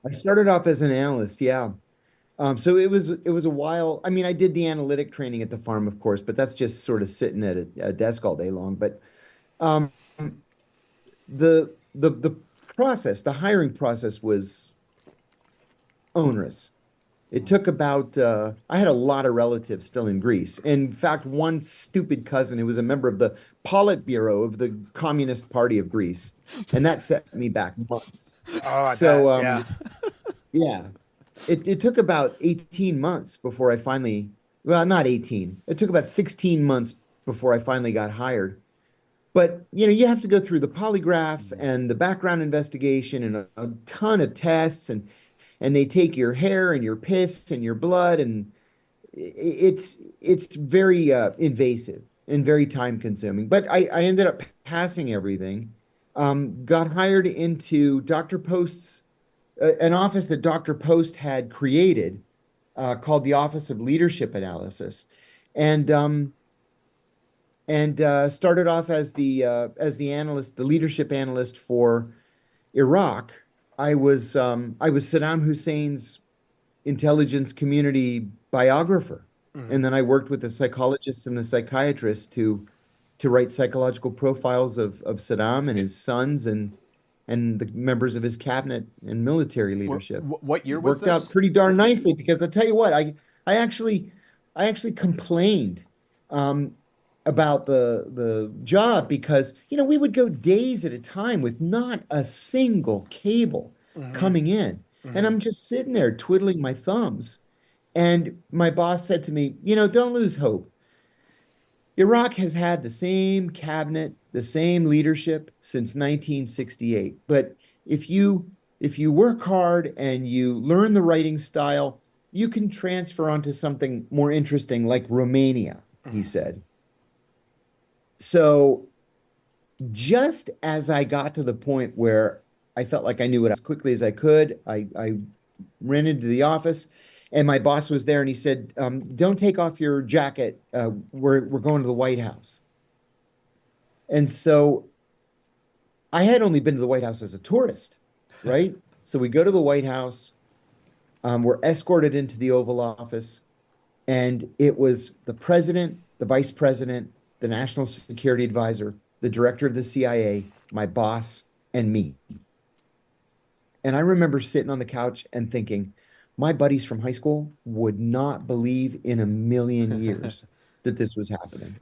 I started off as an analyst, yeah. So it was a while. I mean, I did the analytic training at the farm, of course, but that's just sort of sitting at a desk all day long. But um, the process, the hiring process was onerous. It took about, I had a lot of relatives still in Greece. In fact, one stupid cousin who was a member of the Politburo of the Communist Party of Greece. And that set me back months. Oh, I bet. So, Yeah. yeah, it took about 18 months before I finally, well, not 18. It took about 16 months before I finally got hired. But, you have to go through the polygraph and the background investigation and a ton of tests and they take your hair and your piss and your blood and it's very invasive and very time consuming. But I ended up passing everything. Got hired into Dr. Post's an office that Dr. Post had created called the Office of Leadership Analysis, and started off as the analyst, the leadership analyst for Iraq. I was Saddam Hussein's intelligence community biographer. Mhm. And then I worked with the psychologists and the psychiatrists to write psychological profiles of Saddam and his sons and the members of his cabinet and military leadership. What year It was worked out this? pretty darn nicely because I'll tell you what, I actually I actually complained um, about the job because we would go days at a time with not a single cable Hmm. coming in. And Hmm. I'm just sitting there twiddling my thumbs. And my boss said to me, don't lose hope. Iraq has had the same cabinet, the same leadership since 1968. But if you work hard and you learn the writing style, you can transfer onto something more interesting like Romania, he Hmm. said. So just as I got to the point where I felt like I knew it as quickly as I could, I ran into the office and my boss was there and he said, don't take off your jacket. We're going to the White House. And so I had only been to the White House as a tourist, right? So we go to the White House. We're escorted into the Oval Office, and it was the president, the vice president, the national security advisor, the director of the CIA, my boss, and me. And I remember sitting on the couch and thinking, my buddies from high school would not believe in a million years that this was happening.